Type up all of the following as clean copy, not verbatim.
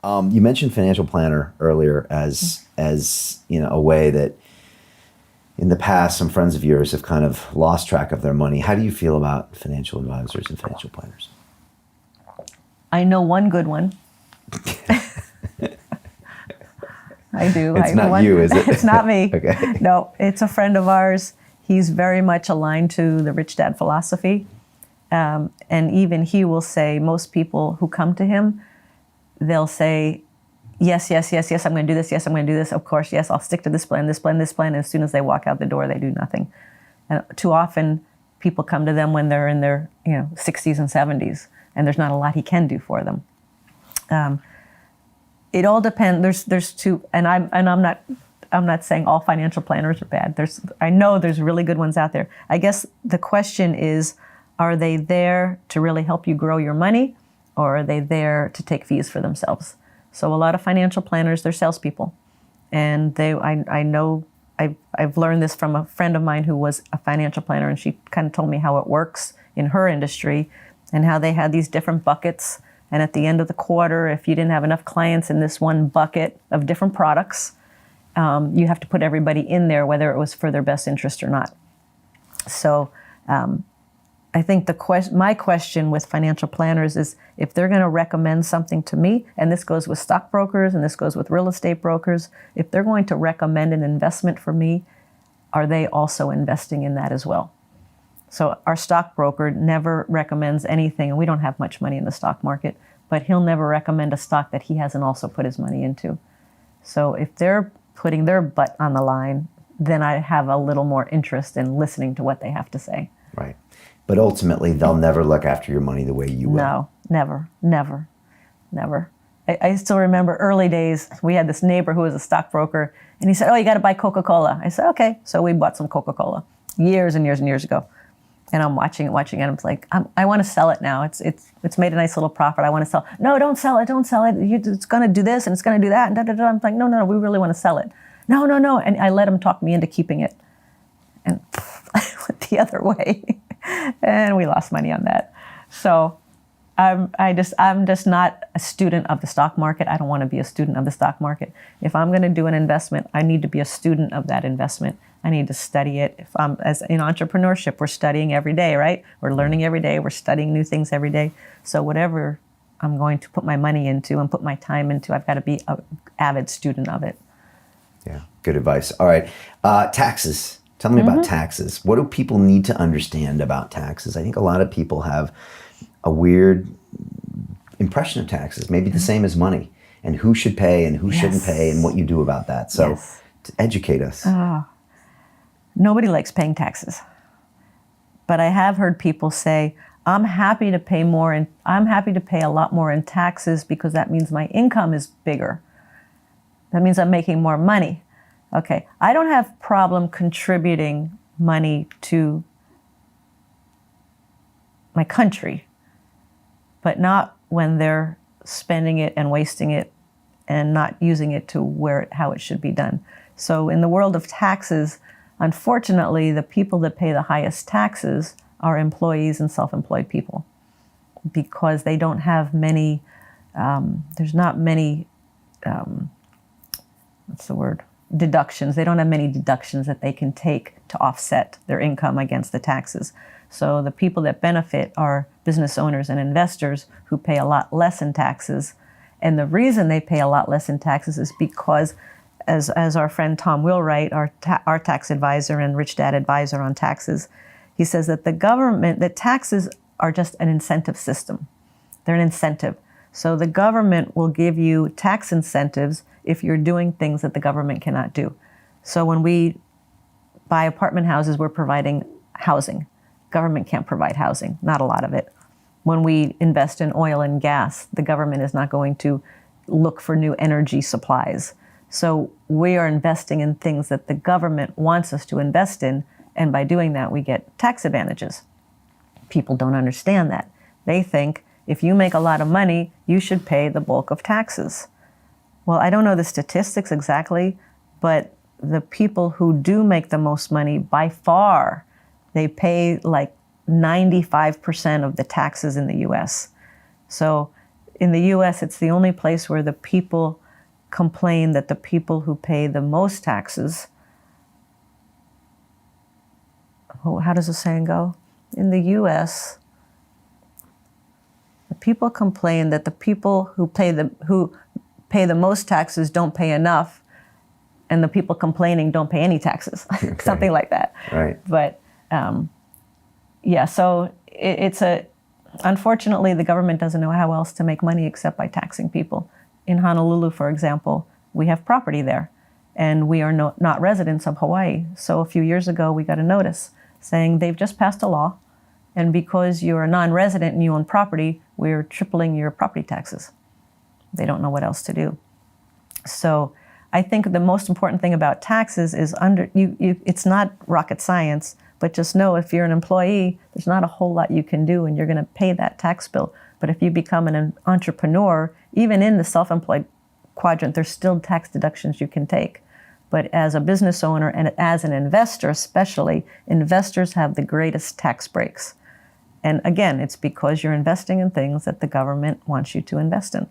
You mentioned financial planner earlier as a way that in the past some friends of yours have kind of lost track of their money. How do you feel about financial advisors and financial planners? I know one good one. I do. It's not you, is it? It's not me. Okay. No, it's a friend of ours. He's very much aligned to the Rich Dad philosophy. And even he will say, most people who come to him, they'll say, yes, I'm going to do this. Yes, I'm going to do this. Of course, yes, I'll stick to this plan, this plan, this plan. And as soon as they walk out the door, they do nothing. And too often, people come to them when they're in their 60s and 70s, and there's not a lot he can do for them. It all depends. There's two, and I'm not saying all financial planners are bad. I know there's really good ones out there. I guess the question is, are they there to really help you grow your money, or are they there to take fees for themselves? So a lot of financial planners, they're salespeople. And I know I've learned this from a friend of mine who was a financial planner, and she kind of told me how it works in her industry and how they had these different buckets. And at the end of the quarter, if you didn't have enough clients in this one bucket of different products, you have to put everybody in there, whether it was for their best interest or not. So I think my question with financial planners is, if they're going to recommend something to me, and this goes with stockbrokers and this goes with real estate brokers, if they're going to recommend an investment for me, are they also investing in that as well? So our stockbroker never recommends anything, and we don't have much money in the stock market, but he'll never recommend a stock that he hasn't also put his money into. So if they're putting their butt on the line, then I have a little more interest in listening to what they have to say. Right. But ultimately, they'll never look after your money the way you will. No, never. I still remember early days, we had this neighbor who was a stockbroker, and he said, oh, you got to buy Coca-Cola. I said, okay. So we bought some Coca-Cola years and years and years ago. And I'm watching it, and I'm like, I want to sell it now. It's made a nice little profit. I want to sell. No, don't sell it. It's going to do this, and it's going to do that. And I'm like, no, we really want to sell it. No. And I let him talk me into keeping it. And I went the other way. And we lost money on that. So I'm just not a student of the stock market. I don't want to be a student of the stock market. If I'm going to do an investment, I need to be a student of that investment. I need to study it. If I'm, as in entrepreneurship, we're studying every day, right? We're learning every day. We're studying new things every day. So whatever I'm going to put my money into and put my time into, I've got to be an avid student of it. Yeah, good advice. All right, taxes. Tell me about taxes. What do people need to understand about taxes? I think a lot of people have a weird impression of taxes, maybe the same as money, and who should pay and who shouldn't pay and what you do about that. So to educate us. Nobody likes paying taxes. But I have heard people say, I'm happy to pay more, and I'm happy to pay a lot more in taxes because that means my income is bigger. That means I'm making more money. Okay, I don't have problem contributing money to my country, but not when they're spending it and wasting it and not using it to how it should be done. So in the world of taxes, unfortunately, the people that pay the highest taxes are employees and self-employed people, because they don't have many, there's not many, deductions. They don't have many deductions that they can take to offset their income against the taxes. So the people that benefit are business owners and investors who pay a lot less in taxes. And the reason they pay a lot less in taxes is because, as our friend Tom Wheelwright, our tax advisor and Rich Dad advisor on taxes, he says that that taxes are just an incentive system. They're an incentive. So the government will give you tax incentives if you're doing things that the government cannot do. So when we buy apartment houses, we're providing housing. Government can't provide housing, not a lot of it. When we invest in oil and gas, the government is not going to look for new energy supplies. So we are investing in things that the government wants us to invest in, and by doing that, we get tax advantages. People don't understand that. They think if you make a lot of money, you should pay the bulk of taxes. Well, I don't know the statistics exactly, but the people who do make the most money, by far, they pay like 95% of the taxes in the US. So in the US, it's the only place where the people complain that the people who pay the most taxes, how does the saying go? In the US, the people complain that the people who pay the most taxes don't pay enough, and the people complaining don't pay any taxes, Okay. something like that. Right. But yeah, so unfortunately, the government doesn't know how else to make money except by taxing people. In Honolulu, for example, we have property there, and we are not residents of Hawaii. So a few years ago, we got a notice saying they've just passed a law, and because you're a non-resident and you own property, we're tripling your property taxes. They don't know what else to do. So I think the most important thing about taxes is it's not rocket science, but just know if you're an employee, there's not a whole lot you can do, and you're going to pay that tax bill. But if you become an entrepreneur, even in the self-employed quadrant, there's still tax deductions you can take. But as a business owner and as an investor especially, investors have the greatest tax breaks. And again, it's because you're investing in things that the government wants you to invest in.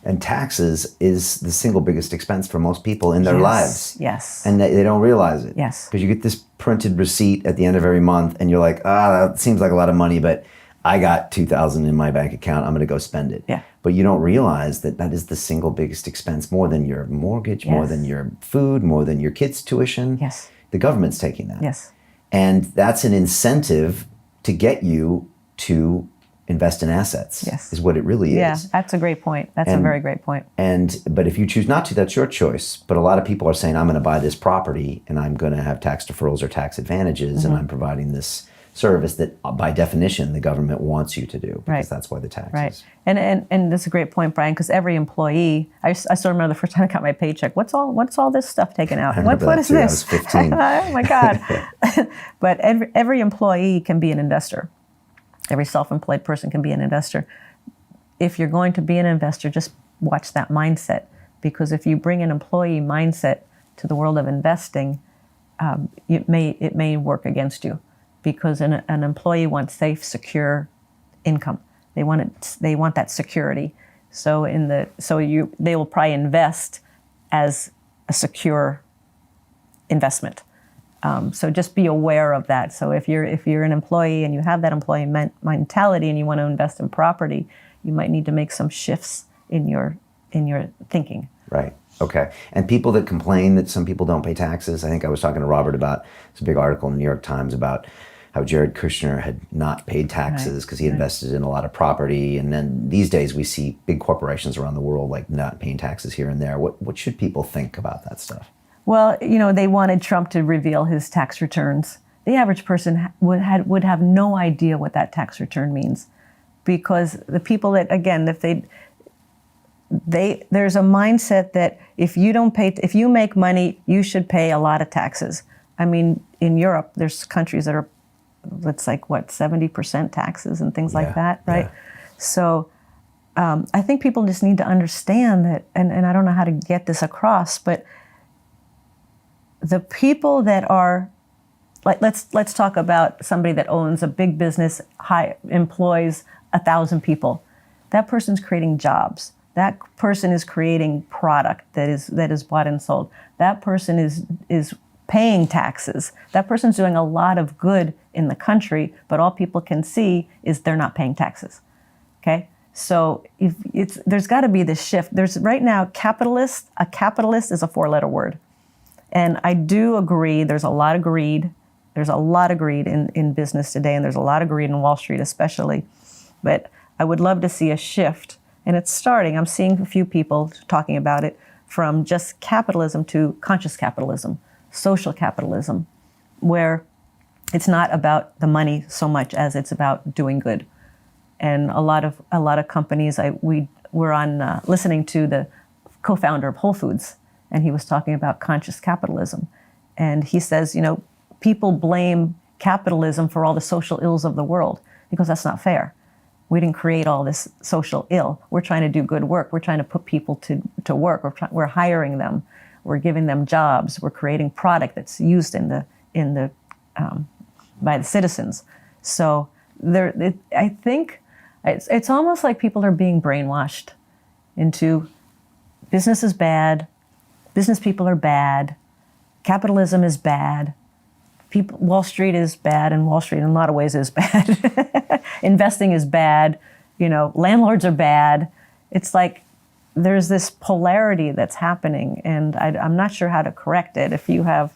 And taxes is the single biggest expense for most people in their lives. Yes. And they don't realize it. Yes. Because you get this printed receipt at the end of every month, and you're like, that seems like a lot of money, but I got $2,000 in my bank account. I'm going to go spend it. Yeah. But you don't realize that is the single biggest expense, more than your mortgage, more than your food, more than your kids' tuition. Yes. The government's taking that. Yes. And that's an incentive to get you to invest in assets. Yes. Is what it really is. Yeah, that's a great point. That's a very great point. But if you choose not to, that's your choice. But a lot of people are saying, I'm going to buy this property and I'm going to have tax deferrals or tax advantages, and I'm providing this service that by definition the government wants you to do, because that's why the taxes. Right. And that's a great point, Brian, because every employee, I still remember the first time I got my paycheck, what's all this stuff taken out? What is too. this? I was 15. Oh my God. But every employee can be an investor. Every self-employed person can be an investor. If you're going to be an investor, just watch that mindset, because if you bring an employee mindset to the world of investing, it may work against you, because an employee wants safe, secure income. They want that security. So they will probably invest as a secure investment. So just be aware of that. So if you're an employee and you have that employee mentality and you want to invest in property, you might need to make some shifts in your thinking. Right. Okay. And people that complain that some people don't pay taxes, I think I was talking to Robert about, it's a big article in the New York Times about how Jared Kushner had not paid taxes because he invested in a lot of property. And then these days we see big corporations around the world like not paying taxes here and there. What should people think about that stuff? Well, they wanted Trump to reveal his tax returns. The average person would have no idea what that tax return means, because the people that, again, if there's a mindset that if you make money, you should pay a lot of taxes. I mean, in Europe, there's countries that are, it's like 70% taxes and things like that, right? Yeah. So I think people just need to understand that, and I don't know how to get this across, but the people that are, like, let's talk about somebody that owns a big business, employs 1,000 people. That person's creating jobs. That person is creating product that is bought and sold. That person is paying taxes. That person's doing a lot of good in the country, but all people can see is they're not paying taxes. Okay? So there's got to be this shift. There's right now, a capitalist is a 4-letter word. And I do agree, there's a lot of greed. There's a lot of greed in business today, and there's a lot of greed in Wall Street especially. But I would love to see a shift, and it's starting. I'm seeing a few people talking about it, from just capitalism to conscious capitalism, social capitalism, where it's not about the money so much as it's about doing good. And a lot of companies, we were on listening to the co-founder of Whole Foods, and he was talking about conscious capitalism. And he says, people blame capitalism for all the social ills of the world, because that's not fair. We didn't create all this social ill. We're trying to do good work. We're trying to put people to work. We're hiring them. We're giving them jobs. We're creating product that's used by the citizens. So I think It's almost like people are being brainwashed into business is bad, business people are bad, capitalism is bad, Wall Street is bad, and Wall Street in a lot of ways is bad. Investing is bad, landlords are bad. It's like there's this polarity that's happening, and I'm not sure how to correct it. If you have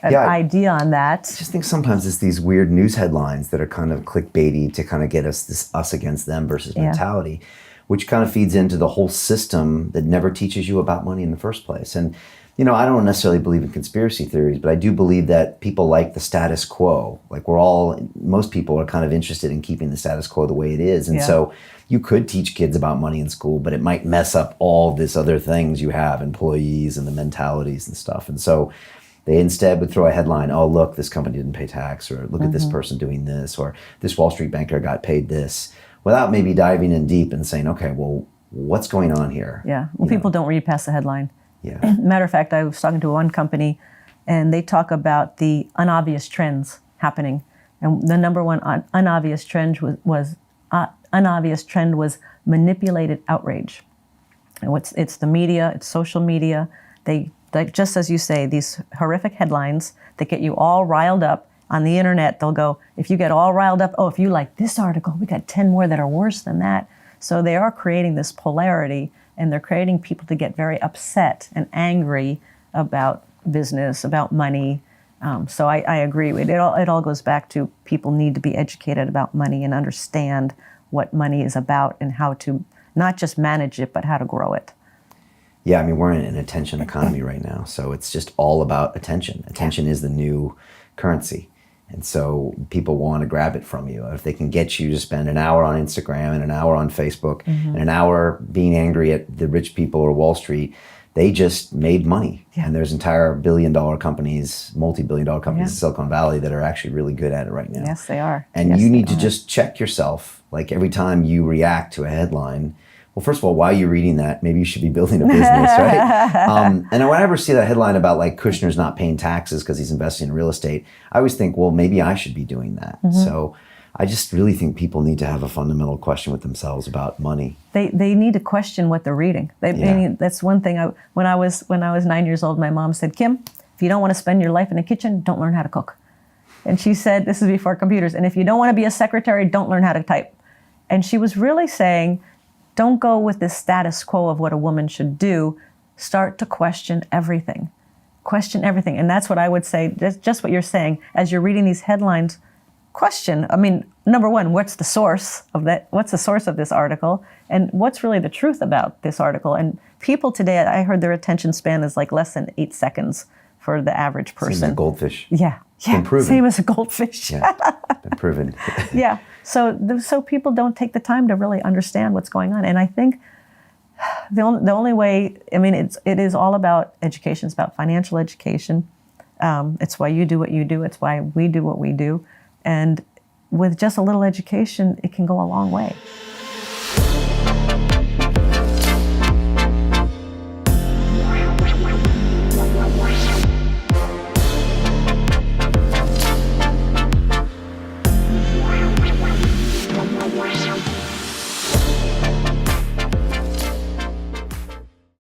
an idea on that. I just think sometimes it's these weird news headlines that are kind of clickbaity to kind of get us against them versus mentality, which kind of feeds into the whole system that never teaches you about money in the first place. And, I don't necessarily believe in conspiracy theories, but I do believe that people like the status quo. Like most people are kind of interested in keeping the status quo the way it is. And so you could teach kids about money in school, but it might mess up all this other things you have, employees and the mentalities and stuff. And so they instead would throw a headline, oh, look, this company didn't pay tax, or look at this person doing this, or this Wall Street banker got paid this, without maybe diving in deep and saying, okay, well, what's going on here? Yeah, well, people don't read past the headline. Yeah. Matter of fact, I was talking to one company, and they talk about the unobvious trends happening. And the number one unobvious trend was manipulated outrage. And it's the media, it's social media. They, like, just as you say, these horrific headlines that get you all riled up on the internet. They'll go, if you get all riled up, oh, if you like this article, we got 10 more that are worse than that. So they are creating this polarity, and they're creating people to get very upset and angry about business, about money. So I agree. It all goes back to people need to be educated about money and understand what money is about and how to not just manage it, but how to grow it. Yeah, I mean, we're in an attention economy right now. So it's just all about attention. Attention is the new currency. And so people want to grab it from you. If they can get you to spend an hour on Instagram and an hour on Facebook and an hour being angry at the rich people or Wall Street, they just made money. Yeah. And there's entire billion-dollar companies, multi-billion-dollar companies in Silicon Valley that are actually really good at it right now. Yes, they are. And you need to just check yourself. Like every time you react to a headline, well, first of all, why are you reading that? Maybe you should be building a business, right? And whenever I see that headline about like Kushner's not paying taxes because he's investing in real estate, I always think, well, maybe I should be doing that. So I just really think people need to have a fundamental question with themselves about money. They need to question what they're reading. That's one thing. When I was 9 years old, my mom said, Kim, if you don't want to spend your life in the kitchen, don't learn how to cook. And she said, this is before computers, and if you don't want to be a secretary, don't learn how to type. And she was really saying, don't go with this status quo of what a woman should do. Start to question everything. Question everything. And that's what I would say, just what you're saying. As you're reading these headlines, question. I mean, number one, what's the source of that? What's the source of this article? And what's really the truth about this article? And people today, I heard their attention span is like less than 8 seconds for the average person. Same as a goldfish. Yeah. Been proven. Same as a goldfish. Yeah, been proven. Yeah. So people don't take the time to really understand what's going on. And I think the only way, I mean, it is all about education. It's about financial education. It's why you do what you do. It's why we do what we do. And with just a little education, it can go a long way.